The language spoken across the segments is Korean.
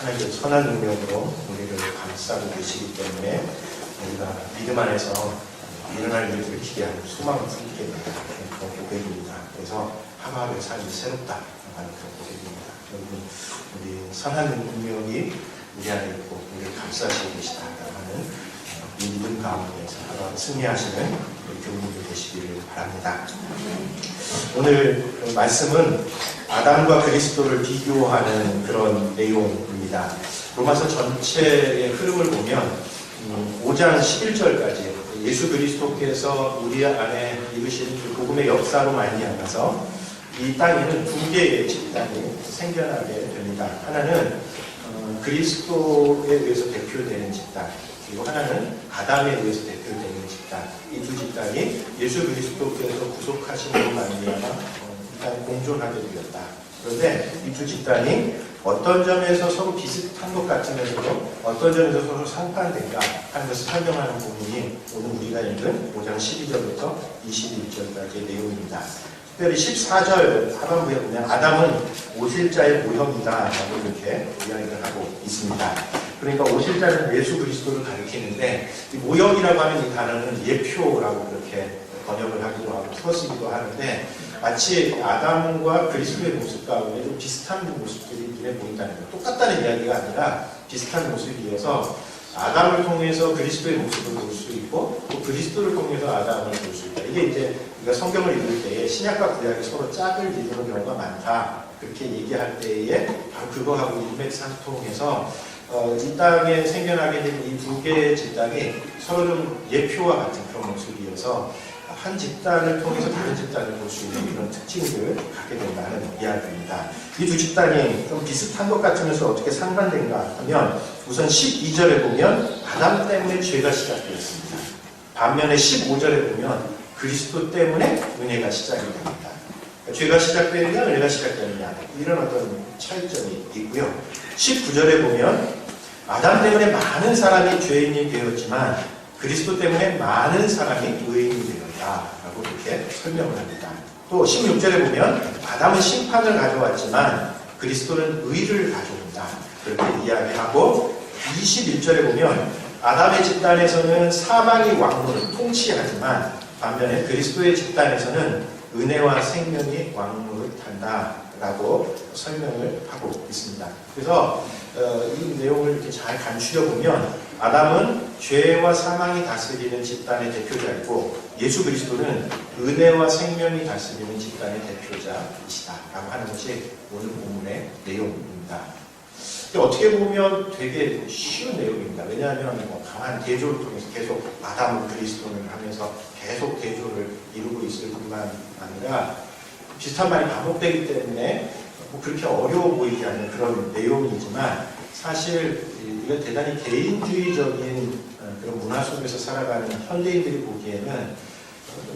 하나님의 선한 능력으로 우리를 감싸고 계시기 때문에 우리가 믿음 안에서 일어날 일들을 기대하는 소망을 품게 됩니다. 그런 고백입니다. 그래서 하루하루의 삶이 새롭다 하는 그런 고백입니다. 여러분, 우리 선한 능력이 우리 안에 있고 우리를 감싸시고 계시다 하는 이 믿음 가운데서 하루하루 승리하시는 교우님들 되시기를 바랍니다. 오늘 말씀은 아담과 그리스도를 비교하는 그런 내용입니다. 로마서 전체의 흐름을 보면 5장 11절까지 예수 그리스도께서 우리 안에 이루신 그 복음의 역사로 말미암아서 이 땅에는 두 개의 집단이 생겨나게 됩니다. 하나는 그리스도에 의해서 대표되는 집단, 그리고 하나는 아담에 의해서 대표되는 집단. 이 두 집단이 예수 그리스도께서 구속하심으로 말미암아 이 땅에 공존하게 되었다. 그런데 이 두 집단이 어떤 점에서 서로 비슷한 것 같으면서도 어떤 점에서 서로 상반된가 하는 것을 설명하는 부분이 오늘 우리가 읽은 5장 12절부터 21절까지의 내용입니다. 특별히 14절 하반부에 보면 아담은 오실자의 모형이다 라고 이렇게 이야기를 하고 있습니다. 그러니까 오실자는 예수 그리스도를 가리키는데 이 모형이라고 하는 이 단어는 예표라고 그렇게 번역을 하기도 하고 풀어쓰기도 하는데 마치 아담과 그리스도의 모습 가운데 좀 비슷한 모습들이 눈에 보인다는 것. 똑같다는 이야기가 아니라 비슷한 모습이어서 아담을 통해서 그리스도의 모습을 볼 수 있고 또 그리스도를 통해서 아담을 볼 수 있다. 이게 이제 우리가 성경을 읽을 때에 신약과 구약이 서로 짝을 이루는 경우가 많다. 그렇게 얘기할 때에 바로 그거하고 일맥상통해서 이 땅에 생겨나게 된 이 두 개의 집단이 서로 좀 예표와 같은 그런 모습이어서 한 집단을 통해서 다른 집단을 볼 수 있는 그런 특징을 갖게 된다는 이야기입니다. 이 두 집단이 좀 비슷한 것 같으면서 어떻게 상반된가 하면 우선 12절에 보면 아담 때문에 죄가 시작되었습니다. 반면에 15절에 보면 그리스도 때문에 은혜가 시작이 됩니다. 그러니까 죄가 시작되느냐 은혜가 시작되느냐 이런 어떤 차이점이 있고요. 19절에 보면 아담 때문에 많은 사람이 죄인이 되었지만 그리스도 때문에 많은 사람이 의인이 되었다라고 이렇게 설명을 합니다. 또 16절에 보면 아담은 심판을 가져왔지만 그리스도는 의를 가져온다. 그렇게 이야기하고 21절에 보면 아담의 집단에서는 사망이 왕노를 통치하지만 반면에 그리스도의 집단에서는 은혜와 생명이 왕노를 탄다라고 설명을 하고 있습니다. 그래서 이 내용을 이렇게 잘 간추려 보면 아담은 죄와 사망이 다스리는 집단의 대표자이고 예수 그리스도는 은혜와 생명이 다스리는 집단의 대표자이시다라고 하는 것이 오늘 본문의 내용입니다. 어떻게 보면 되게 쉬운 내용입니다. 왜냐하면 강한 대조를 통해서 계속 아담은 그리스도를 하면서 계속 대조를 이루고 있을 뿐만 아니라 비슷한 말이 반복되기 때문에 그렇게 어려워 보이지 않는 그런 내용이지만 사실 이건 대단히 개인주의적인 그런 문화 속에서 살아가는 현대인들이 보기에는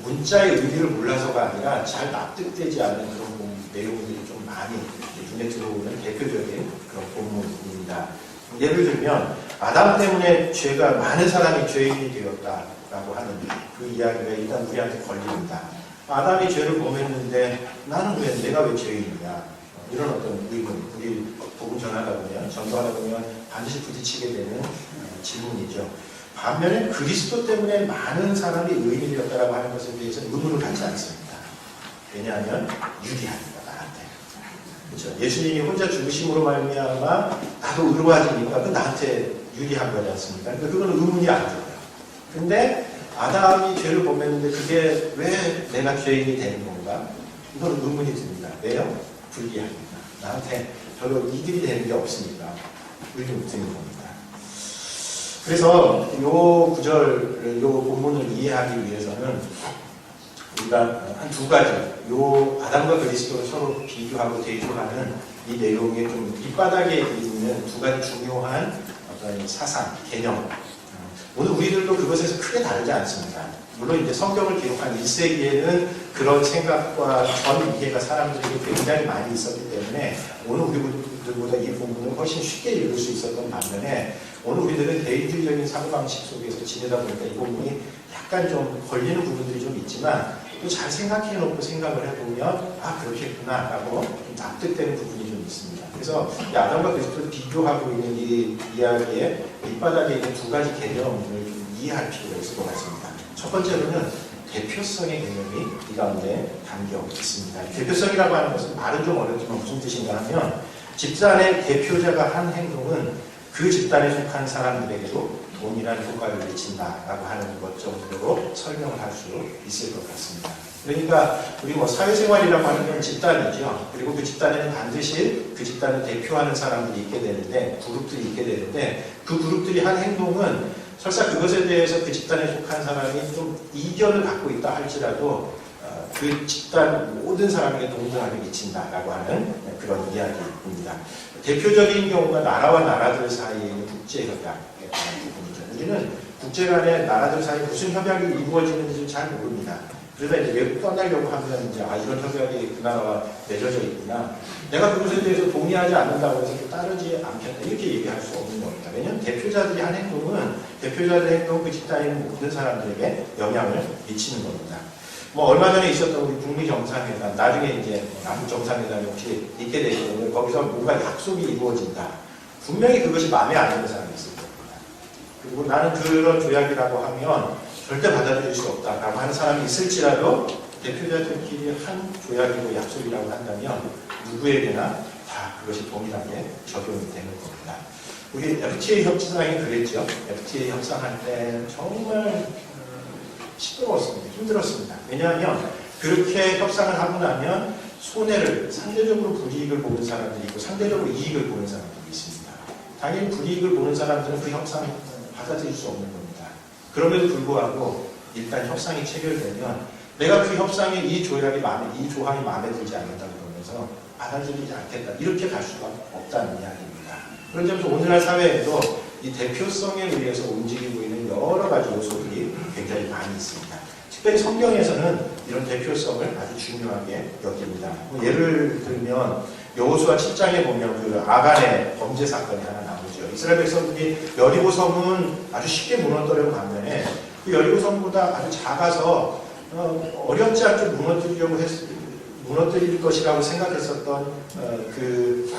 문자의 의미를 몰라서가 아니라 잘 납득되지 않는 그런 내용들이 좀 많이 눈에 들어오는 대표적인 그런 본문입니다. 예를 들면 아담 때문에 죄가 많은 사람이 죄인이 되었다라고 하는 그 이야기가 일단 우리한테 걸립니다. 아담이 죄를 범했는데 나는 왜 내가 왜 죄인이냐 이런 어떤 의문, 우리 복음 전하다 보면 전도하다 보면 반드시 부딪히게 되는 질문이죠. 반면에 그리스도 때문에 많은 사람이 의인이 되었다라고 하는 것에 대해서 의문을 갖지 않습니다. 왜냐하면 유리하니까 나한테. 그렇죠? 예수님이 혼자 죽으심으로 말미암아 나도 의로워지니까 그 나한테 유리한 거지 않습니까? 그러니까 그건 의문이 안 들어요. 근데 아담이 죄를 범했는데 그게 왜 내가 죄인이 되는 건가? 이건 의문이 듭니다. 왜요? 불리하니까. 나한테 별로 이득이 되는 게 없으니까 의문이 드는 겁니다. 그래서 요 구절, 요 본문을 이해하기 위해서는 우리가 한 두 가지, 요 아담과 그리스도를 서로 비교하고 대조하는 이 내용에 좀 밑바닥에 있는 두 가지 중요한 어떤 사상, 개념. 오늘 우리들도 그것에서 크게 다르지 않습니다. 물론 이제 성경을 기록한 1세기에는 그런 생각과 전 이해가 사람들에게 굉장히 많이 있었기 때문에 오늘 우리들보다 이 부분을 훨씬 쉽게 읽을 수 있었던 반면에 오늘 우리들은 개인주의적인 사고방식 속에서 지내다 보니까 이 부분이 약간 좀 걸리는 부분들이 좀 있지만 또 잘 생각해 놓고 생각을 해보면 아 그렇겠구나 라고 좀 납득되는 부분이 좀 있습니다. 그래서 이 아담과 그리스도를 비교하고 있는 이 이야기에 밑바닥에 있는 두 가지 개념을 좀 이해할 필요가 있을 것 같습니다. 첫 번째로는 대표성의 개념이 이 가운데 담겨 있습니다. 대표성이라고 하는 것은 말은 좀 어렵지만 무슨 뜻인가 하면 집단의 대표자가 한 행동은 그 집단에 속한 사람들에게도 동일한 효과를 미친다라고 하는 것 정도로 설명을 할 수 있을 것 같습니다. 그러니까 우리 사회생활이라고 하는 건 집단이죠. 그리고 그 집단에는 반드시 그 집단을 대표하는 사람들이 있게 되는데, 그룹들이 있게 되는데, 그 그룹들이 한 행동은 설사 그것에 대해서 그 집단에 속한 사람이 좀 이견을 갖고 있다 할지라도 그 집단 모든 사람에게 동등하게 미친다라고 하는 그런 이야기입니다. 대표적인 경우가 나라와 나라들 사이에 있는 국제협약에 관한 부분이죠. 우리는 국제 간의 나라들 사이에 무슨 협약이 이루어지는지 잘 모릅니다. 그러다 이제 외국 떠나려고 하면 이제 이런 협약이 그 나라와 맺어져 있구나. 내가 그것에 대해서 동의하지 않는다고 해서 따르지 않겠다. 이렇게 얘기할 수 없는 겁니다. 왜냐하면 대표자들이 한 행동은 대표자들의 행동 그 집단에 있는 모든 사람들에게 영향을 미치는 겁니다. 얼마 전에 있었던 우리 북미 정상회담, 나중에 이제 남북 정상회담이 혹시 있게 되시면 거기서 뭔가 약속이 이루어진다. 분명히 그것이 마음에 안 드는 사람이 있을 겁니다. 그리고 나는 그런 조약이라고 하면 절대 받아들일 수 없다라고 하는 사람이 있을지라도 대표자들끼리 한 조약이고 약속이라고 한다면 누구에게나 다 그것이 동일하게 적용이 되는 겁니다. 우리 FTA 협상이 그랬죠. FTA 협상할 때 정말 시끄러웠습니다. 힘들었습니다. 왜냐하면 그렇게 협상을 하고 나면 손해를, 상대적으로 불이익을 보는 사람들이 있고 상대적으로 이익을 보는 사람들이 있습니다. 당연히 불이익을 보는 사람들은 그 협상을 받아들일 수 없는 겁니다. 그럼에도 불구하고 일단 협상이 체결되면 내가 그 협상에 이 조항이 마음에 들지 않는다 그러면서 받아들이지 않겠다. 이렇게 갈 수가 없다는 이야기입니다. 그런 점에서 오늘날 사회에도 이 대표성에 의해서 움직이고 있는 여러 가지 요소들이 굉장히 많이 있습니다. 특별히 성경에서는 이런 대표성을 아주 중요하게 여깁니다. 예를 들면 여호수아 7장에 보면 그 아간의 범죄 사건이 하나 나오죠. 이스라엘 백성들이 여리고 성은 아주 쉽게 무너뜨리는 반면에 그 여리고 성보다 아주 작아서 어렵지 않게 무너뜨릴 것이라고 생각했었던 그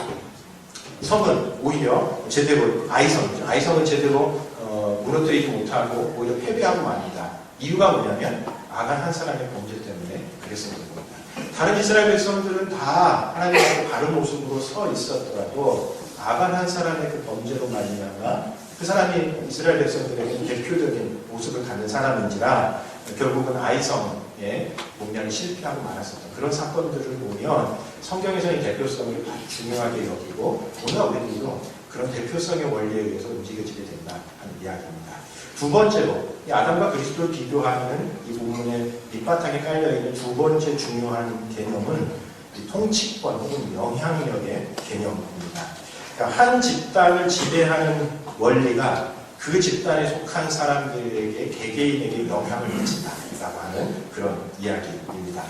성은 오히려 제대로 아이성은 제대로 무너뜨리지 못하고 오히려 패배하고 맙니다. 이유가 뭐냐면 아간 한 사람의 범죄 때문에 그랬었던 겁니다. 다른 이스라엘 백성들은 다 하나님하고 바른 모습으로 서 있었더라도 아간 한 사람의 그 범죄로 말미암아 그 사람이 이스라엘 백성들에게 대표적인 모습을 갖는 사람인지라 결국은 아이성의 문명이 실패하고 말았었던 그런 사건들을 보면 성경에서는 대표성을 아주 중요하게 여기고 오늘 우리도 그런 대표성의 원리에 의해서 움직여지게 된다 하는 이야기입니다. 두 번째로 이 아담과 그리스도를 비교하는 이 본문의 밑바탕에 깔려있는 두 번째 중요한 개념은 통치권 혹은 영향력의 개념입니다. 그러니까 한 집단을 지배하는 원리가 그 집단에 속한 사람들에게 개개인에게 영향을 미친다라고 하는 그런 이야기입니다.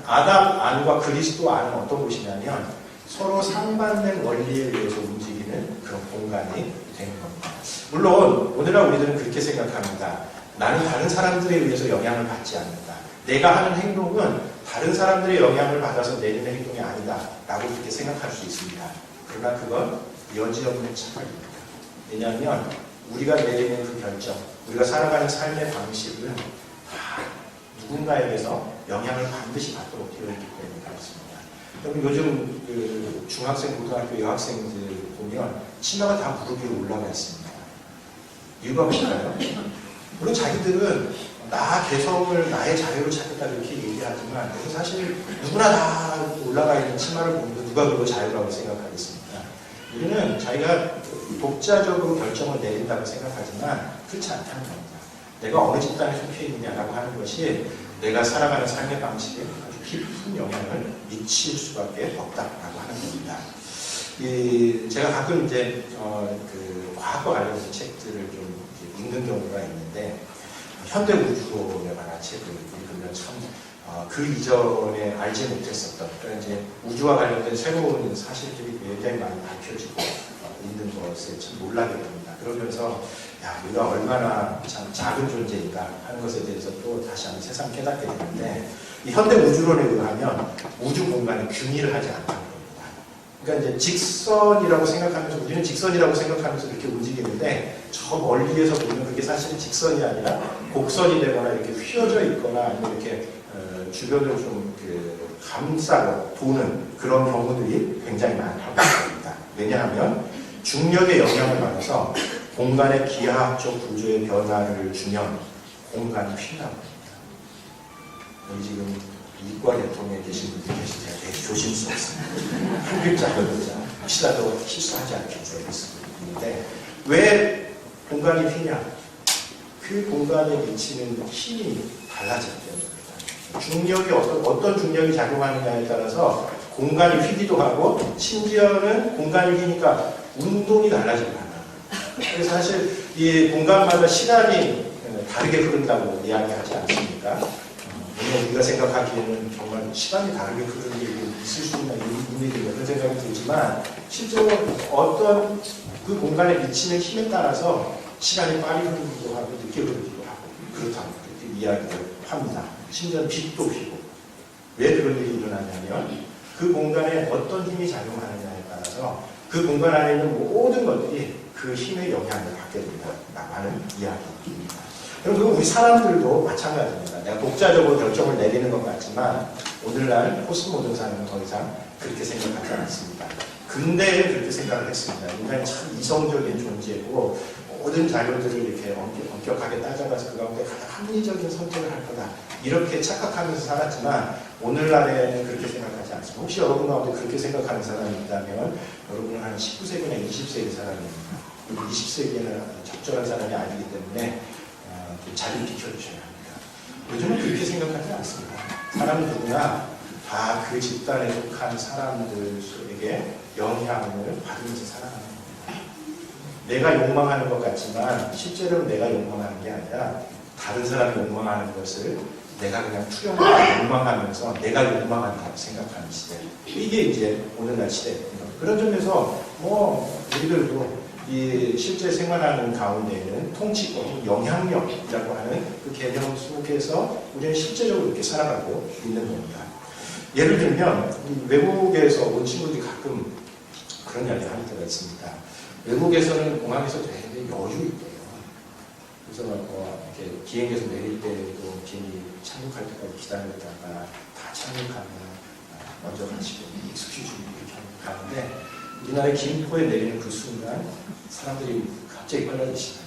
아담 안과 그리스도 안은 어떤 곳이냐면 서로 상반된 원리에 의해서 움직이는 그런 공간이 되는 겁니다. 물론 오늘날 우리들은 그렇게 생각합니다. 나는 다른 사람들에 의해서 영향을 받지 않는다. 내가 하는 행동은 다른 사람들의 영향을 받아서 내리는 행동이 아니다 라고 그렇게 생각할 수 있습니다. 그러나 그건 여지없는 착각입니다. 왜냐하면 우리가 내리는 그 결정, 우리가 살아가는 삶의 방식은 다 누군가에게서 영향을 반드시 받도록 되어 있기 때문에 그렇습니다. 그럼 요즘 그 중학생, 고등학교 여학생들 보면 치마가 다 무릎 위로 올라가 있습니다. 이유가 뭘까요? 물론 자기들은 나 개성을 나의 자유를 찾겠다 이렇게 얘기하지만 사실 누구나 다 올라가 있는 치마를 보면 누가 그걸 자유라고 생각하겠습니까? 우리는 자기가 독자적으로 결정을 내린다고 생각하지만 그렇지 않다는 겁니다. 내가 어느 집단에 속해 있느냐라고 하는 것이 내가 살아가는 삶의 방식에 아주 깊은 영향을 미칠 수밖에 없다라고 하는 겁니다. 제가 가끔 이제 그 과학과 관련된 책들을 좀 읽는 경우가 있는데 현대 우주론에 관한 책을 읽으면 참 그 이전에 알지 못했었던 그러니까 이제 우주와 관련된 새로운 사실들이 굉장히 많이 밝혀지고 있는 것을 글쎄 참 놀라게 됩니다. 그러면서 야, 우리가 얼마나 참 작은 존재인가 하는 것에 대해서 또 다시 한번 새삼 깨닫게 되는데, 이 현대 우주론에 의하면 우주 공간이 균일을 하지 않다는 겁니다. 그러니까 이제 직선이라고 생각하면서, 우리는 직선이라고 생각하면서 이렇게 움직이는데, 저 멀리에서 보면 그게 사실은 직선이 아니라 곡선이 되거나 이렇게 휘어져 있거나 아니면 이렇게 주변을 좀 감싸고 도는 그런 경우들이 굉장히 많다고 합니다. 왜냐하면 중력의 영향을 받아서 공간의 기하학적 구조의 변화를 주면 공간이 휜다고 합니다. 우리 지금 이과 계통에 계신 분들이 계시니까 되게 조심스럽습니다. 한 글자 한 글자 혹시라도 실수하지 않게 있는데, 왜 공간이 휘냐? 그 공간에 미치는 힘이 달라지기 때문입니다. 중력이 어떤 중력이 작용하느냐에 따라서 공간이 휘기도 하고, 심지어는 공간이 휘니까 운동이 달라집니다. 그래서 사실 이 공간마다 시간이 다르게 흐른다고 이야기하지 않습니까? 물론 우리가 생각하기에는 정말 시간이 다르게 흐르는 일이 있을 수 있나 의미들이 그런 생각이 들지만, 실제로 어떤 그 공간에 미치는 힘에 따라서 시간이 빨리 흐르기도 하고 늦게 흐르기도 하고 그렇다고 그렇게 이야기를 합니다. 심지어 빛도 휘고. 왜 그런 일이 일어나냐면 그 공간에 어떤 힘이 작용하느냐에 따라서 그 공간 안에 있는 모든 것들이 그 힘의 영향을 받게 됩니다. 라는 이야기입니다. 그리고 우리 사람들도 마찬가지입니다. 내가 독자적으로 결정을 내리는 것 같지만 오늘날 포스트모던사는 더 이상 그렇게 생각하지 않습니다. 근대에 그렇게 생각을 했습니다. 인간이 참 이성적인 존재고 모든 자료들을 이렇게 엄격하게 따져가서 그 가운데 가장 합리적인 선택을 할 거다. 이렇게 착각하면서 살았지만 오늘날에는 그렇게 생각하지 않습니다. 혹시 여러분 가운데 그렇게 생각하는 사람이 있다면 여러분은 한 19세기나 20세기 사람입니다. 20세기에는 적절한 사람이 아니기 때문에 자리를 비켜주셔야 합니다. 요즘은 그렇게 생각하지 않습니다. 사람은 누구나 다 그 집단에 속한 사람들에게 영향을 받으면서 살아가는 겁니다. 내가 욕망하는 것 같지만 실제로는 내가 욕망하는 게 아니라 다른 사람이 욕망하는 것을 내가 그냥 투영하고 욕망하면서 내가 욕망한다고 생각하는 시대. 이게 이제 오늘날 시대입니다. 그런 점에서 우리들도 이 실제 생활하는 가운데에는 통치권, 영향력이라고 하는 그 개념 속에서 우리는 실제적으로 이렇게 살아가고 있는 겁니다. 예를 들면 외국에서 온 친구들이 가끔 그런 이야기를 하는 때가 있습니다. 외국에서는 공항에서 되게 여유 있대요. 그래서 이렇게 비행기에서 내릴 때도 비행기 착륙할 때까지 기다렸다가 다 착륙하면 먼저 가시고 익숙해지고 이렇게 가는데, 우리나라의 김포에 내리는 그 순간 사람들이 갑자기 빨라지시다.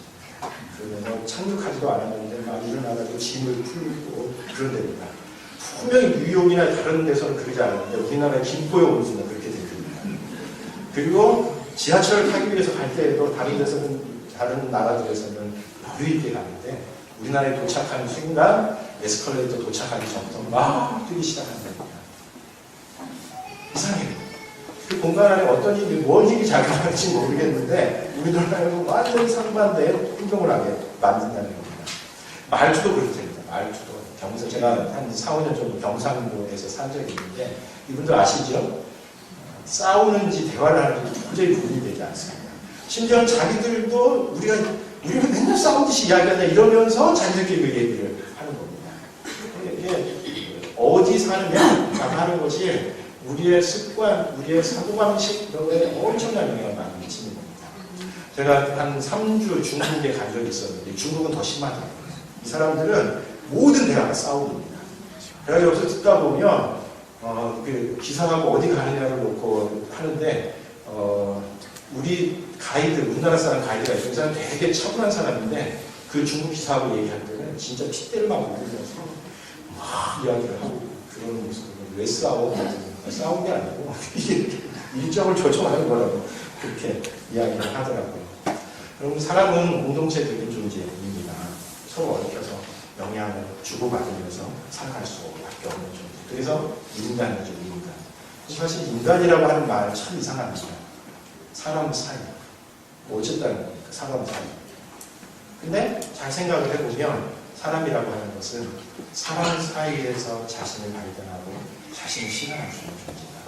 그러면서 착륙하지도 않았는데 막 일어나가지고 짐을 풀고 그런 데입니다. 분명히 뉴욕이나 다른 데서는 그러지 않았는데 우리나라의 김포에 오는 순간 그렇게 됩니다. 그리고 지하철을 타기 위해서 갈 때에도 다른 나라들에서는 여유 있게 가는데 우리나라에 도착하는 순간 에스컬레이터 도착하기 전부터 막 뛰기 시작한답니다. 이상해요. 그 공간 안에 어떤 힘이, 뭔 힘이 작용할지 모르겠는데 우리나라에는 완전히 상반대의 행동을 하게 만든다는 겁니다. 말투도 그렇습니다. 말투도. 제가 한 4, 5년 정도 경상도에서 산 적이 있는데 이분들 아시죠? 싸우는지 대화를 하는지 도저히 구분이 되지 않습니다. 심지어 자기들도 우리는 맨날 싸우듯이 이야기한다 이러면서 자기들끼리 그 얘기를 하는 겁니다. 이게 어디 사느냐라고 하는 것이 우리의 습관, 우리의 사고방식 이런 거에 엄청난 영향을 많이 미치는 겁니다. 제가 한 3주 중국에 간 적이 있었는데 중국은 더 심하더라고요. 이 사람들은 모든 대화가 싸움입니다. 제가 여기서 듣다 보면 그 기사하고 어디 가느냐를 놓고 하는데 우리나라 사람 가이드가 있어요. 이 사람 되게 차분한 사람인데 그 중국 기사하고 얘기할 때는 진짜 핏대를 막 울리면서 막 이야기를 하고 그러는 모습을 왜 싸워? 싸운 게 아니고 일정을 조정하는 거라고 그렇게 이야기를 하더라고요. 여러분, 사람은 공동체적인 존재입니다. 서로 얽혀서 영향을 주고받으면서 살아갈 수밖에 없는 존재. 그래서 인간이죠, 인간. 사실 인간이라고 하는 말 참 이상합니다. 사람 사이. 어쨌다는 겁니까? 사람 사이. 근데 잘 생각을 해보면 사람이라고 하는 것은 사람 사이에서 자신을 발견하고 자신을 실현할 수 있는 존재다.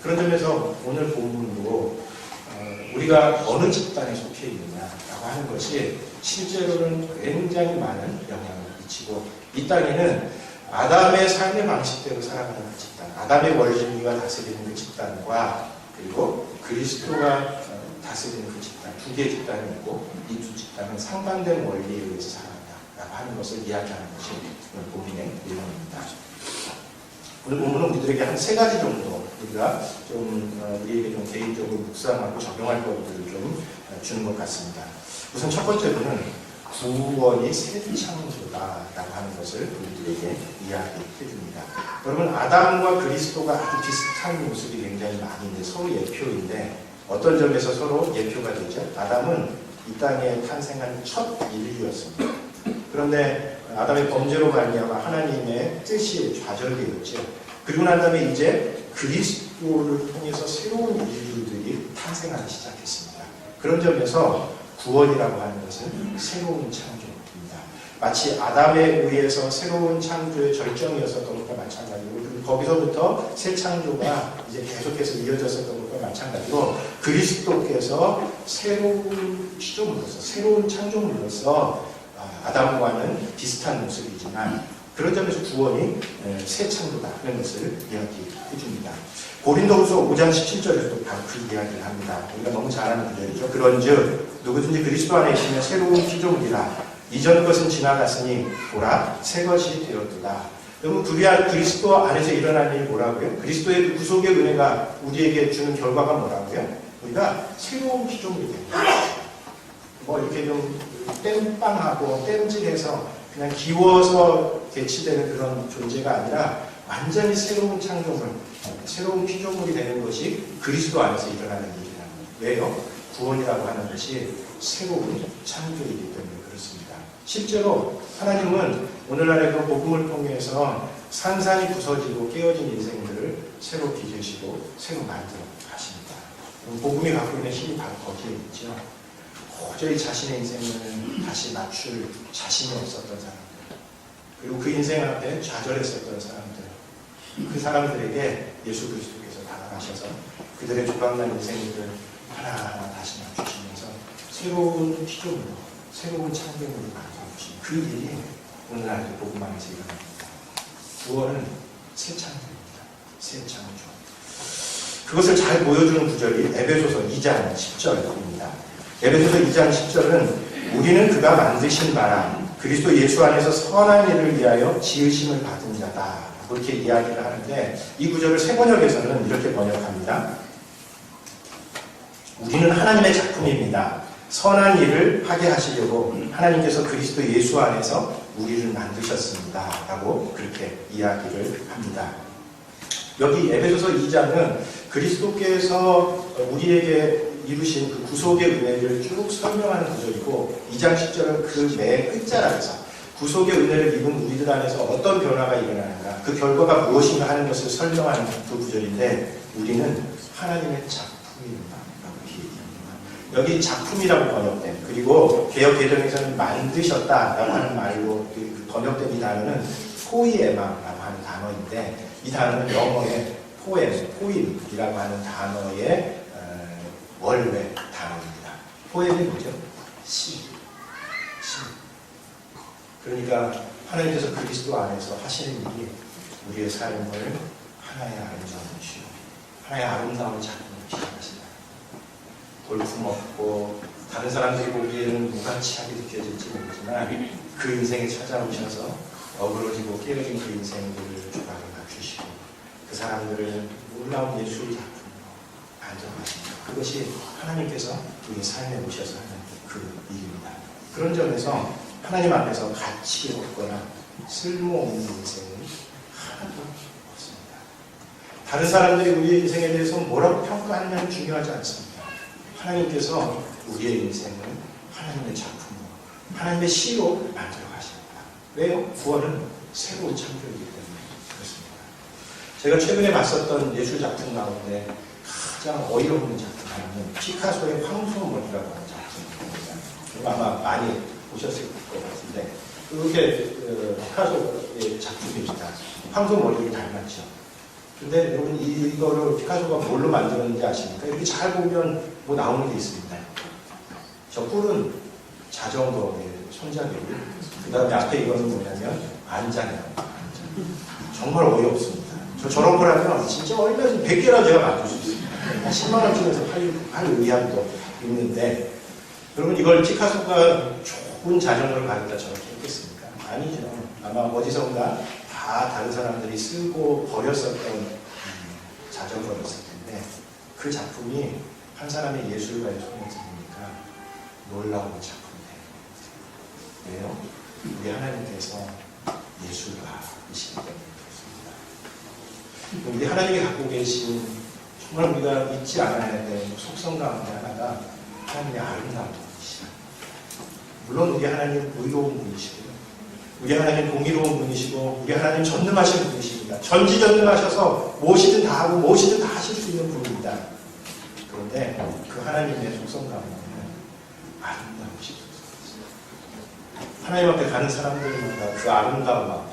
그런 점에서 오늘 본문도 우리가 어느 집단에 속해 있느냐라고 하는 것이 실제로는 굉장히 많은 영향을 미치고, 이 땅에는 아담의 삶의 방식대로 살아가는 그 집단, 아담의 원리가 다스리는 그 집단과 그리고 그리스도가 다스리는 그 집단, 두 개의 집단이 있고, 이 두 집단은 상반된 원리에 의해서 살아간다라고 하는 것을 이야기하는 것이 오늘 복음의 내용입니다. 오늘 본문은 우리들에게 한 3가지 정도 우리가 우리에게 좀 개인적으로 묵상하고 적용할 것들을 좀 주는 것 같습니다. 우선 첫 번째로는 구원이 새 창조다라고 하는 것을 우리들에게 이야기해 줍니다. 여러분, 아담과 그리스도가 아주 비슷한 모습이 굉장히 많이 있는데, 서로 예표인데 어떤 점에서 서로 예표가 되죠? 아담은 이 땅에 탄생한 첫 인류였습니다. 그런데 아담의 범죄로 말미암아 하나님의 뜻이 좌절되었죠. 그리고 난 다음에 이제 그리스도를 통해서 새로운 인류들이 탄생하기 시작했습니다. 그런 점에서 구원이라고 하는 것은 새로운 창조입니다. 마치 아담에 의해서 새로운 창조의 절정이었었던 것과 마찬가지고, 그리고 거기서부터 새 창조가 이제 계속해서 이어졌었던 것과 마찬가지로 그리스도께서 새로운 피조물로서, 새로운 창조물로서 아담과는 비슷한 모습이지만 그런 점에서 구원이 새 창조다 하는 것을 이야기해 줍니다. 고린도후서 5장 17절에서도 바로 그 이야기를 합니다. 우리가 너무 잘 아는 구절이죠. 그런즉 누구든지 그리스도 안에 있으면 새로운 피조물이라, 이전 것은 지나갔으니 보라 새 것이 되었도다. 여러분, 그리스도 안에서 일어나는 일이 뭐라고요? 그리스도의 구속의 은혜가 우리에게 주는 결과가 뭐라고요? 우리가 새로운 피조물이 됩니다. 뭐 이렇게 좀 땜빵하고 땜질해서 그냥 기워서 대치되는 그런 존재가 아니라 완전히 새로운 창조물, 새로운 피조물이 되는 것이 그리스도 안에서 일어나는 일이라는 거예요. 왜요? 구원이라고 하는 것이 새로운 창조이기 때문에 그렇습니다. 실제로 하나님은 오늘날의 그 복음을 통해서 산산이 부서지고 깨어진 인생들을 새로 빚으시고 새로 만들어 가십니다. 복음이 갖고 있는 힘이 바로 거기에 있죠. 도저히 자신의 인생을 다시 맞출 자신이 없었던 사람들, 그리고 그 인생 앞에 좌절했었던 사람들, 그 사람들에게 예수 그리스도께서 다가가셔서 그들의 조각난 인생들을 하나하나 다시 맞추시면서 새로운 피조물로, 새로운 창조물로 만들어주신 그 일이 오늘날 복음 안에서 일어납니다. 구원은 새 창조입니다. 새 창조. 그것을 잘 보여주는 구절이 에베소서 2장 10절입니다. 에베소서 2장 10절은 우리는 그가 만드신 바라 그리스도 예수 안에서 선한 일을 위하여 지으심을 받은 자다, 그렇게 이야기를 하는데, 이 구절을 새 번역에서는 이렇게 번역합니다. 우리는 하나님의 작품입니다. 선한 일을 하게 하시려고 하나님께서 그리스도 예수 안에서 우리를 만드셨습니다 라고 그렇게 이야기를 합니다. 여기 에베소서 2장은 그리스도께서 우리에게 이루신 그 구속의 은혜를 쭉 설명하는 구절이고, 2장 10절은 그 매 끝자락에서 구속의 은혜를 입은 우리들 안에서 어떤 변화가 일어나는가, 그 결과가 무엇인가 하는 것을 설명하는 그 구절인데, 우리는 하나님의 작품입니다 라고 얘기합니다. 여기 작품이라고 번역된, 그리고 개역 개정에서는 만드셨다라고 하는 말로 번역된 이 단어는 포이에마라고 하는 단어인데, 이 단어는 영어의 포임이라고 하는 단어의 원래 단어입니다. 포엠이 뭐죠? 시. 그러니까 하나님께서 그리스도 안에서 하시는 일이 우리의 삶을 하나의 아름다운 시로, 하나의 아름다운 작품을 시작하신다. 볼품없고 다른 사람들이 보기에는 무가치하게 느껴질지 모르지만 그 인생에 찾아오셔서 어그러지고 깨어진 그 인생들을 조각을 맞추시고 그 사람들을 놀라운 예술 작품으로 만들어가십니다. 그것이 하나님께서 우리 삶에 오셔서 하는 그 일입니다. 그런 점에서 하나님 앞에서 가치 없거나 쓸모없는 인생은 하나도 없습니다. 다른 사람들이 우리의 인생에 대해서 뭐라고 평가하느냐는 중요하지 않습니다. 하나님께서 우리의 인생을 하나님의 작품으로, 하나님의 시로 만들어 가십니다. 왜요? 구원은 새로운 창조이기 때문에 그렇습니다. 제가 최근에 봤었던 예술 작품 가운데 가장 어이없는 작품 하나는 피카소의 황소머리라고 하는 작품입니다. 아마 많이 보셨을 것 같은데, 그게 피카소의 작품입니다. 황소머리를 닮았죠. 근데 여러분, 이거를 피카소가 뭘로 만들었는지 아십니까? 이렇게 잘 보면 뭐 나오는 게 있습니다. 저 뿔은 자전거의 손잡이고, 그 다음에 앞에 이거는 뭐냐면 안장이에요. 정말 어이없습니다. 저런 거라면 진짜 얼마나 100개라도 제가 만들 수 있습니다. 한 10만 원쯤에서 팔 의향도 있는데, 여러분 이걸 피카소가 좋은 자전거를 가져다 저렇게 했겠습니까? 아니죠. 아마 어디선가 다 다른 사람들이 쓰고 버렸었던 자전거였을 텐데, 그 작품이 한 사람의 예술가의 손에 들으니까 놀라운 작품이 돼요. 왜요? 우리 하나님께서 예술가이시기 때문에 그렇습니다. 우리 하나님이 갖고 계신 정말 우리가 잊지 않아야 될 속성 가운데 하나가 하나님의 아름다운 분이시다. 물론 우리 하나님 의로운 분이시고요. 우리 하나님 공의로운 분이시고, 우리 하나님 전능하신 분이십니다. 전지전능하셔서 무엇이든 다 하고 무엇이든 다 하실 수 있는 분입니다. 그런데 그 하나님의 속성 가운데는 아름다우시죠. 하나님 앞에 가는 사람들마다 그 아름다움 앞에,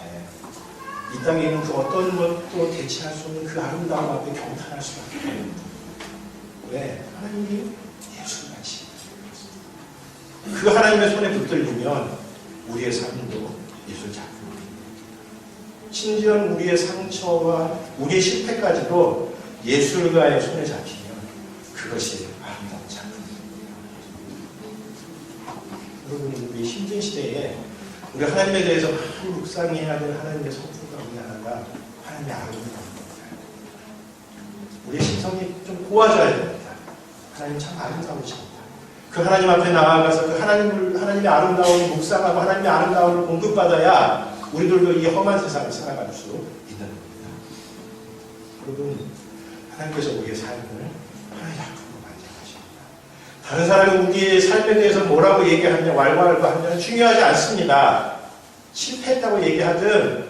이 땅에 있는 그 어떤 것도 대체할 수 없는 그 아름다움 앞에 경탄할 수밖에 없는 분. 왜? 하나님이 예술가이십니다. 그 하나님의 손에 붙들리면 우리의 삶도 예술 작품입니다. 심지어 우리의 상처와 우리의 실패까지도 예술가의 손에 잡히면 그것이 아름다운 작품입니다. 여러분, 우리 힘든 시대에 우리 하나님에 대해서 많이 묵상해야 될 하나님의 성품 가운데 하나가 하나님의 아름다움입니다. 우리의 심성이 좀 고와져야 됩니다. 하나님 참 아름다우십니다. 그 하나님 앞에 나아가서 그 하나님의 아름다움을 묵상하고 하나님의 아름다움을 공급받아야 우리들도 이 험한 세상을 살아갈 수 있는 겁니다. 여러분, 하나님께서 우리의 삶을 하나의 작품으로 만들어가십니다. 다른 사람이 우리의 삶에 대해서 뭐라고 얘기하냐, 왈가왈부 하면 중요하지 않습니다. 실패했다고 얘기하든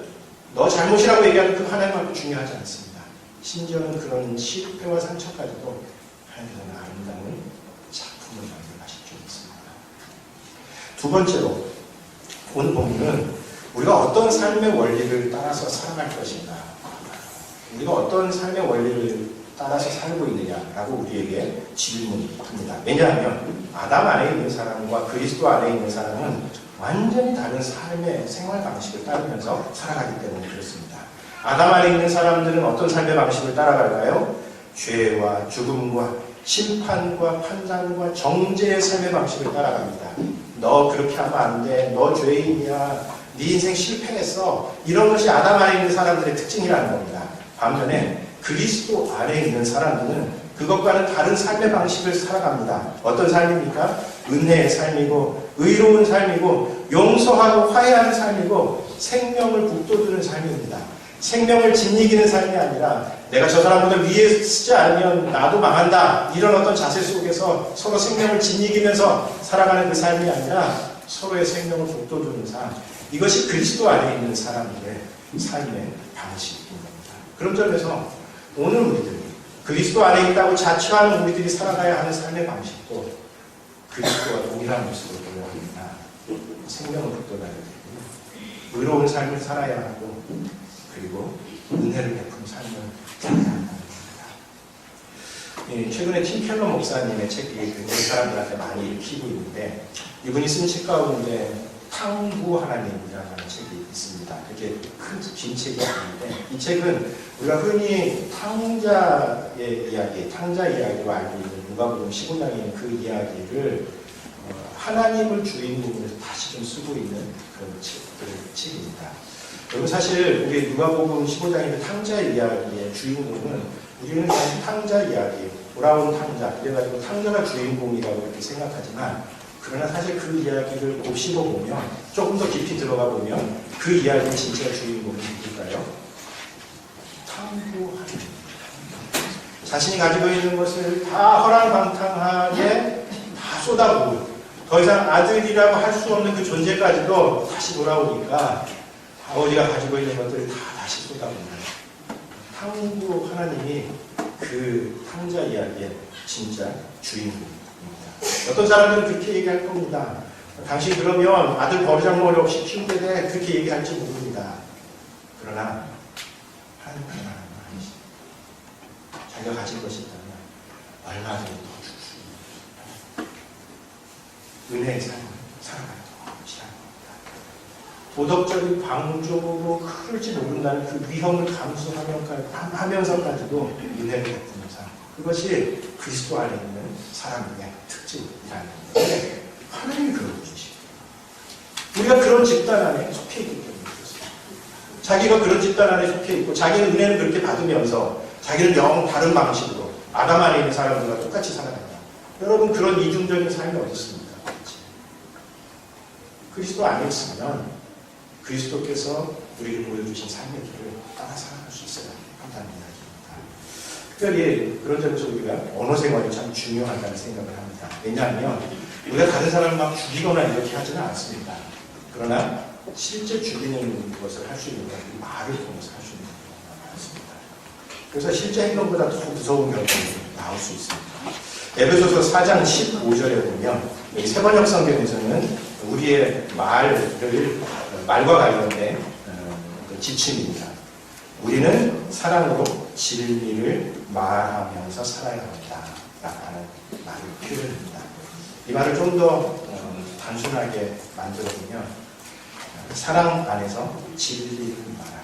너 잘못이라고 얘기하든 그 하나님만큼 중요하지 않습니다. 심지어는 그런 실패와 상처까지도 하나님께서는 아름다운 작품을 만들어가실 줄 믿습니다. 두 번째로, 오늘 본문은 우리가 어떤 삶의 원리를 따라서 살아갈 것인가, 우리가 어떤 삶의 원리를 따라서 살고 있느냐라고 우리에게 질문이 듭니다. 왜냐하면 아담 안에 있는 사람과 그리스도 안에 있는 사람은 완전히 다른 삶의 생활 방식을 따르면서 살아가기 때문에 그렇습니다. 아담 안에 있는 사람들은 어떤 삶의 방식을 따라갈까요? 죄와 죽음과 심판과 판단과 정죄의 삶의 방식을 따라갑니다. 너 그렇게 하면 안 돼. 너 죄인이야. 네 인생 실패했어. 이런 것이 아담 안에 있는 사람들의 특징이라는 겁니다. 반면에 그리스도 안에 있는 사람들은 그것과는 다른 삶의 방식을 살아갑니다. 어떤 삶입니까? 은혜의 삶이고, 의로운 삶이고, 용서하고 화해하는 삶이고, 생명을 북돋우는 삶입니다. 생명을 짓이기는 삶이 아니라 내가 저 사람보다 위에 쓰지 않으면 나도 망한다, 이런 어떤 자세 속에서 서로 생명을 짓이기면서 살아가는 그 삶이 아니라 서로의 생명을 북돋우는 삶, 이것이 그리스도 안에 있는 사람들의 삶의 방식인 겁니다. 그런 점에서 오늘 우리들이 그리스도 안에 있다고 자처하는 우리들이 살아가야 하는 삶의 방식도 그리스도와 동일한 모습으로 보여야 합니다. 생명을 북돋아야 되고, 의로운 삶을 살아야 하고, 그리고 은혜를 베푸는 삶을 살아야 한다는 겁니다. 최근에 팀 켈러 목사님의 책이 굉장히 사람들한테 많이 읽히고 있는데, 이분이 쓴 책 가운데 탕구 하나님이라는 책이 있습니다. 되게 큰 긴 책이 있는데, 이 책은 우리가 흔히 탕자의 이야기, 탕자 이야기로 알고 있는 누가복음 15장에 있는 그 이야기를 하나님을 주인공으로 다시 좀 쓰고 있는 그런 책입니다. 여러분, 사실 우리 누가복음 15장에 있는 탕자의 이야기의 주인공은 우리는 그냥 탕자 이야기, 돌아온 탕자, 그래가지고 탕자가 주인공이라고 이렇게 생각하지만, 그러나 사실 그 이야기를 곱씹어 보면, 조금 더 깊이 들어가 보면 그 이야기의 진짜 주인공은 누굴까요? 탕구 하나님. 자신이 가지고 있는 것을 다 허랑방탕하게 다 쏟아부은, 더 이상 아들이라고 할 수 없는 그 존재까지도 다시 돌아오니까 아버지가 가지고 있는 것들을 다 다시 쏟아붓는 탕구 하나님이 그 탕자 이야기의 진짜 주인공입니다. 어떤 사람들은 그렇게 얘기할 겁니다. 당신 그러면 아들 버르장머리 없이 키우게 돼, 그렇게 얘기할지 모릅니다. 그러나 하나님은 아니십니다. 자기가 가진 것이 있다면 얼마든지 더 줄 수 있는 은혜의 삶을 살아가는 것이라는 겁니다. 도덕적인 방조로 흐를지 모른다는 그 위험을 감수하면서까지도 은혜를 베푸는 삶. 그것이 그리스도 안에 있는 사람의 특징이라는 건데, 하나님이 그런 분이시죠. 우리가 그런 집단 안에 속해 있기 때문에 그렇습니다. 자기가 그런 집단 안에 속해 있고 자기는 은혜를 그렇게 받으면서 자기는 영 다른 방식으로 아담 안에 있는 사람들과 똑같이 살아간다. 여러분, 그런 이중적인 삶이 어디 있습니까? 그리스도 안에 있으면 그리스도께서 우리에게 보여주신 삶의 길을 따라 살아갈 수 있어야 한다는 이야기입니다. 특별히 그런 점에서 우리가 언어 생활이 참 중요하다는 생각을 합니다. 왜냐하면 우리가 다른 사람을 막 죽이거나 이렇게 하지는 않습니다. 그러나 실제 죽이는 것을 할 수 있는 것은 말을 통해서 할 수 있는 경우가 많습니다. 그래서 실제 행동보다 더 무서운 결과가 나올 수 있습니다. 에베소서 4장 15절에 보면 이 세번역 성경에서는 우리의 말과 관련된 지침입니다. 우리는 사랑으로 진리를 말하면서 살아야 합니다. 라는 말을 표현합니다. 이 말을 좀 더 단순하게 만들어보면 사랑 안에서 진리를 말하라.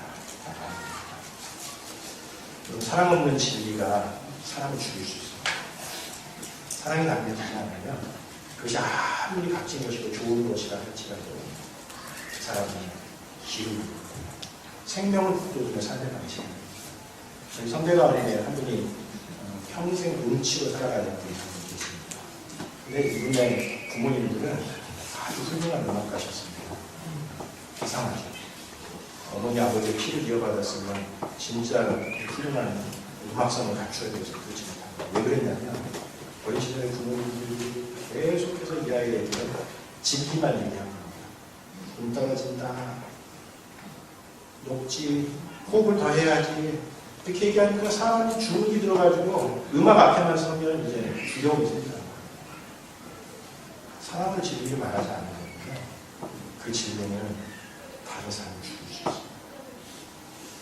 사랑 없는 진리가 사람을 죽일 수 있습니다. 사랑이 나중에 나타나면 그것이 아무리 값진 것이고 좋은 것이라 할지라도 사람은 기울고 생명을 북돋우며 살는 방식입니다. 저희 성대가운데 한 분이 평생 음치로 살아가는 분이 한 분 계십니다. 근데 이분의 부모님들은 아주 훌륭한 음악가셨습니다. 이상하죠. 어머니 아버지의 피를 이어받았으면 진짜 훌륭한 음악성을 갖춰야 돼서 그렇지 못합니다. 왜 그랬냐면 어린 시절에 부모님들이 계속해서 이 아이에게 진리만 얘기하는 겁니다. 눈 떨어진다, 높지, 호흡을 더 해야지, 이렇게 얘기하니까 사람이 주눅이 들어가지고 음악 앞에만 서면 이제 두려움이 생겨요. 사람을 진리를 말하지 않는 건데 그 진리는 다른 사람을 죽일 수 있어요.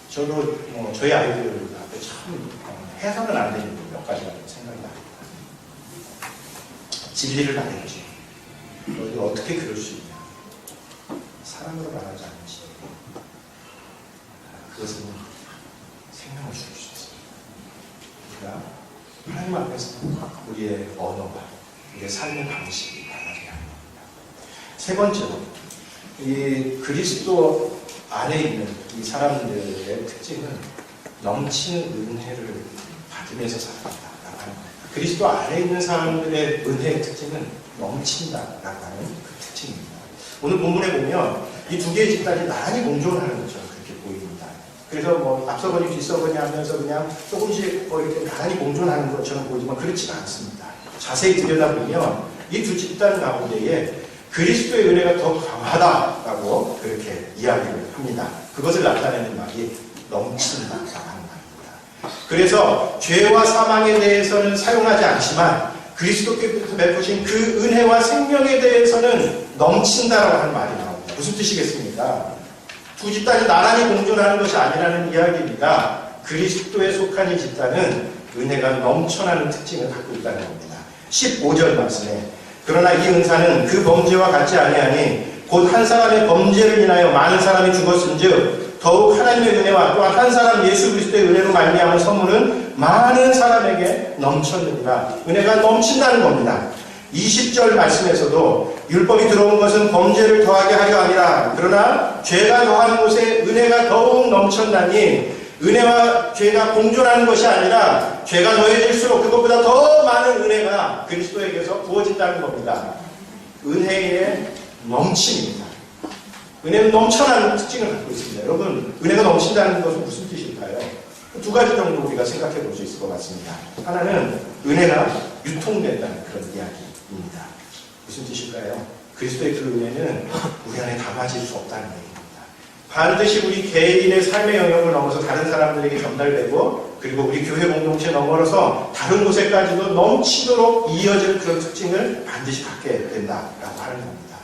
저도 저희 아이들 앞에 참 해서는 안 되는 몇 가지가 생각이 납니다. 진리를 말해야지. 너희들 어떻게 그럴 수 있냐. 사랑으로 말하지 않는 진리. 그것은 생명을 죽일 수 있습니다. 우리가 하나님 앞에서 우리의 언어와 우리의 삶의 방식이 달라져야 합니다. 세 번째로, 이 그리스도 안에 있는 이 사람들의 특징은 넘치는 은혜를 받으면서 살아간다라고 하는 겁니다. 그리스도 안에 있는 사람들의 은혜의 특징은 넘친다라고 하는 그 특징입니다. 오늘 본문에 보면 이 두 개의 집단이 나란히 공존하는 것처럼 그렇게 보입니다. 그래서 앞서거니 뒤서거니 하면서 그냥 조금씩 이렇게 나란히 공존하는 것처럼 보이지만 그렇지가 않습니다. 자세히 들여다보면 이 두 집단 가운데에 그리스도의 은혜가 더 강하다라고 그렇게 이야기를 합니다. 그것을 나타내는 말이 넘친다라고 하는 말입니다. 그래서 죄와 사망에 대해서는 사용하지 않지만 그리스도께서 베푸신 그 은혜와 생명에 대해서는 넘친다라고 하는 말이 나옵니다. 무슨 뜻이겠습니까? 두 집단이 나란히 공존하는 것이 아니라는 이야기입니다. 그리스도에 속한 이 집단은 은혜가 넘쳐나는 특징을 갖고 있다는 겁니다. 15절 말씀에 그러나 이 은사는 그 범죄와 같지 아니하니 곧 한 사람의 범죄를 인하여 많은 사람이 죽었은즉 더욱 하나님의 은혜와 또한 한 사람 예수 그리스도의 은혜로 말미암은 선물은 많은 사람에게 넘쳤느니라. 은혜가 넘친다는 겁니다. 20절 말씀에서도 율법이 들어온 것은 범죄를 더하게 하려 함이라. 그러나 죄가 더한 곳에 은혜가 더욱 넘쳤나니 은혜와 죄가 공존하는 것이 아니라 죄가 더해질수록 그것보다 더 많은 은혜가 그리스도에게서 부어진다는 겁니다. 은혜의 넘침입니다. 은혜는 넘쳐나는 특징을 갖고 있습니다. 여러분, 은혜가 넘친다는 것은 무슨 뜻일까요? 두 가지 정도 우리가 생각해 볼 수 있을 것 같습니다. 하나는 은혜가 유통된다는 그런 이야기입니다. 무슨 뜻일까요? 그리스도의 그 은혜는 우리 안에 담아질 수 없다는 얘기입니다. 반드시 우리 개인의 삶의 영역을 넘어서 다른 사람들에게 전달되고 그리고 우리 교회 공동체 넘어서 다른 곳에까지도 넘치도록 이어질 그런 특징을 반드시 갖게 된다라고 하는 겁니다.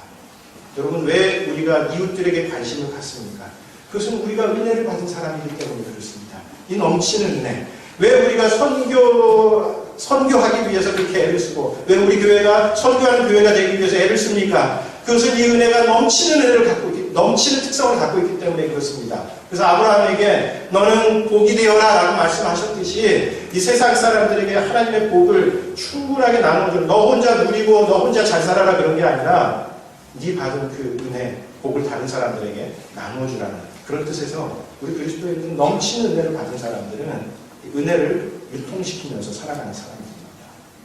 여러분, 왜 우리가 이웃들에게 관심을 갖습니까? 그것은 우리가 은혜를 받은 사람이기 때문에 그렇습니다. 이 넘치는 은혜. 왜 우리가 선교 선교하기 위해서 그렇게 애를 쓰고, 왜 우리 교회가 선교하는 교회가 되기 위해서 애를 씁니까? 그것은 이 은혜가 넘치는 은혜를 갖고 있기, 넘치는 특성을 갖고 있기 때문에 그렇습니다. 그래서 아브라함에게 너는 복이 되어라 라고 말씀하셨듯이 이 세상 사람들에게 하나님의 복을 충분하게 나눠주는, 너 혼자 누리고 너 혼자 잘 살아라 그런 게 아니라 네 받은 그 은혜, 복을 다른 사람들에게 나눠주라는 그런 뜻에서 우리 그리스도인들은 넘치는 은혜를 받은 사람들은 은혜를 유통시키면서 살아가는 사람입니다.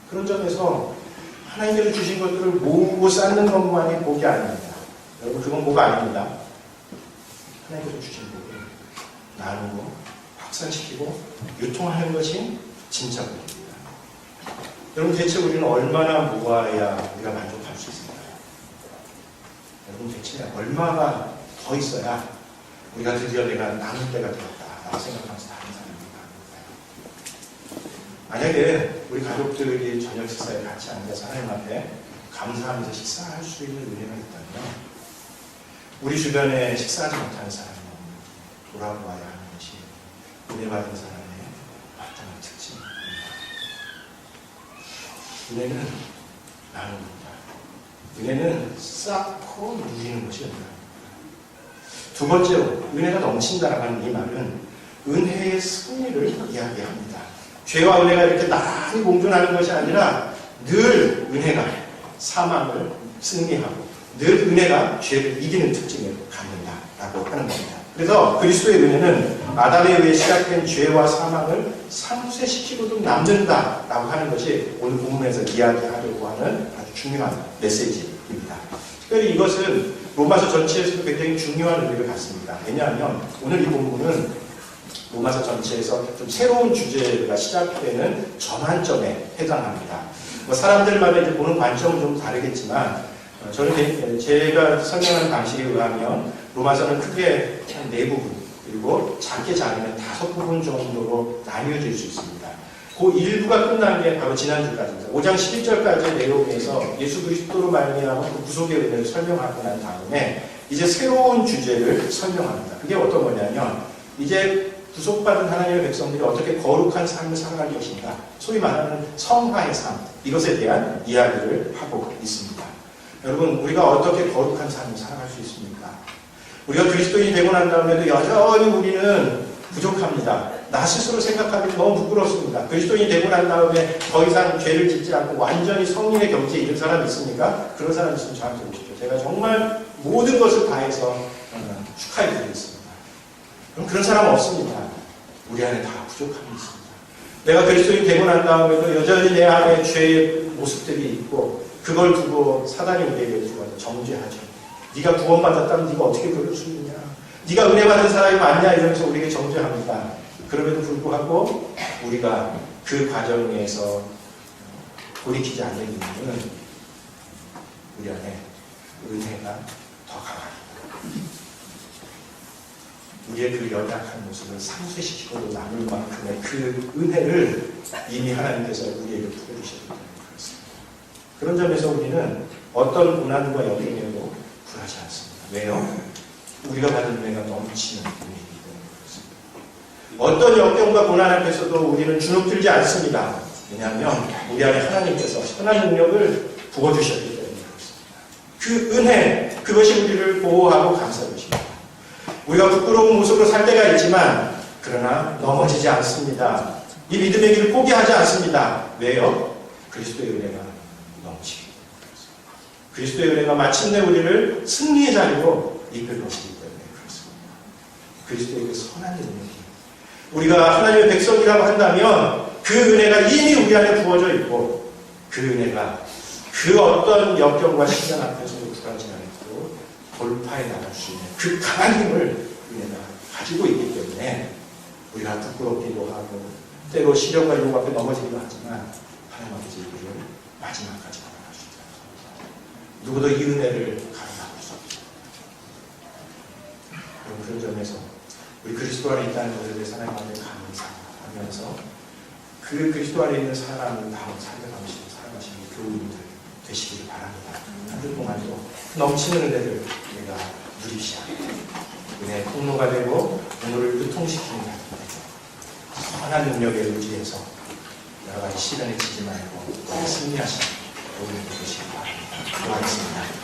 그런 점에서 하나님께서 주신 것들을 모으고 쌓는 것만이 복이 아닙니다. 여러분, 그건 복 아닙니다. 하나님께서 주신 복을 나누고 확산시키고 유통하는 것이 진짜 복입니다. 여러분, 대체 우리는 얼마나 모아야 우리가 만족할 수 있을까요? 여러분, 대체 얼마나 더 있어야 우리가 드디어 내가 남을 때가 되었다라고 생각하면서 다른 사람들과 만약에 우리 가족들이 저녁 식사에 같이 앉아서 하나님 앞에 감사하면서 식사할 수 있는 은혜가 있다면 우리 주변에 식사하지 못하는 사람이 돌아보아야 하는 것이 은혜 받은 사람의 마땅한 특징입니다. 은혜는 나눕니다. 은혜는 쌓고 누리는 것이 은혜입니다. 두 번째로 은혜가 넘친다라고 하는 이 말은 은혜의 승리를 이야기합니다. 죄와 은혜가 이렇게 나란히 공존하는 것이 아니라 늘 은혜가 사망을 승리하고 늘 은혜가 죄를 이기는 특징을 갖는다라고 하는 겁니다. 그래서 그리스도의 은혜는 아담에 의해 시작된 죄와 사망을 상쇄시키고도 남는다라고 하는 것이 오늘 본문에서 이야기하려고 하는 아주 중요한 메시지입니다. 특별히 이것은 로마서 전체에서도 굉장히 중요한 의미를 갖습니다. 왜냐하면 오늘 이 본문은 로마서 전체에서 좀 새로운 주제가 시작되는 전환점에 해당합니다. 뭐 사람들마다 이제 보는 관점은 좀 다르겠지만 저는 제가 설명하는 방식에 의하면 로마서는 크게 한 4부분 그리고 작게 자르면 5부분 정도로 나뉘어질 수 있습니다. 그 일부가 끝난 게 바로 지난주까지입니다. 5장 11절까지의 내용에서 예수 그리스도로 말미암아 그 구속의 은혜를 설명하고 난 다음에 이제 새로운 주제를 설명합니다. 그게 어떤 거냐면 이제 구속받은 하나님의 백성들이 어떻게 거룩한 삶을 살아갈 것인가, 소위 말하는 성화의 삶, 이것에 대한 이야기를 하고 있습니다. 여러분, 우리가 어떻게 거룩한 삶을 살아갈 수 있습니까? 우리가 그리스도인이 되고 난 다음에도 여전히 우리는 부족합니다. 나 스스로 생각하기 너무 부끄럽습니다. 그리스도인이 되고 난 다음에 더 이상 죄를 짓지 않고 완전히 성인의 경지에 이른 사람이 있습니까? 그런 사람이 있으면 저한테 오십시오. 제가 정말 모든 것을 다해서 축하해 드리겠습니다. 그럼 그런 사람은 없습니다. 우리 안에 다 부족함이 있습니다. 내가 그리스도인이 되고 난 다음에도 여전히 내 안에 죄의 모습들이 있고 그걸 두고 사단이 우리에게 정죄하죠. 네가 구원받았다면 네가 어떻게 그럴 수 있냐. 네가 은혜 받은 사람이 맞냐 이러면서 우리에게 정죄합니다. 그럼에도 불구하고 우리가 그 과정에서 돌이키지 않는 이유는 우리 안에 은혜가 더 강합니다. 우리의 그 연약한 모습을 상쇄시키고도 남을 만큼의 그 은혜를 이미 하나님께서 우리에게 부어주셨기 때문에 그렇습니다. 그런 점에서 우리는 어떤 고난과 역경에도 굴하지 않습니다. 왜요? 우리가 받은 은혜가 넘치는 은혜이기 때문에 그렇습니다. 어떤 역경과 고난 앞에서도 우리는 주눅들지 않습니다. 왜냐하면 우리 안에 하나님께서 선한 능력을 부어주셨기 때문에 그렇습니다. 그 은혜, 그것이 우리를 보호하고 감싸주십니다. 우리가 부끄러운 모습으로 살 때가 있지만 그러나 넘어지지 않습니다. 이 믿음의 길을 포기하지 않습니다. 왜요? 그리스도의 은혜가 넘치기 때문에 그렇습니다. 그리스도의 은혜가 마침내 우리를 승리의 자리로 이끌 것이기 때문에 그렇습니다. 그리스도의 그 선한 능력이 우리가 하나님의 백성이라고 한다면 그 은혜가 이미 우리 안에 부어져 있고 그 은혜가 그 어떤 역경과 시련 앞에서도 굴하지 않고 돌파해 나갈 수 있는 그 강한 힘을 우리가 가지고 있기 때문에 우리가 부끄럽기도 하고 때로 시련과 유혹 앞에 넘어지기도 하지만 하나님 아버지 우리를 마지막까지 바라보시죠. 누구도 이 은혜를 가로막을 수 없죠. 그런 점에서 우리 그리스도 안에 있다는 것에 대해서 하나님 앞에 감사하면서 그 그리스도 안에 있는 사람을 다음 살아가시고 살아가시는 교우님들 되시기를 바랍니다. 한 주 동안도 넘치는 은혜를 우리가 누립시다. 은혜의 통로가 되고 오늘을 유통시키는 자들 되고 선한 능력에 의지해서 여러 가지 시련에 지지 말고 승리하시는 우리 되시기 바랍니다. 기도하겠습니다.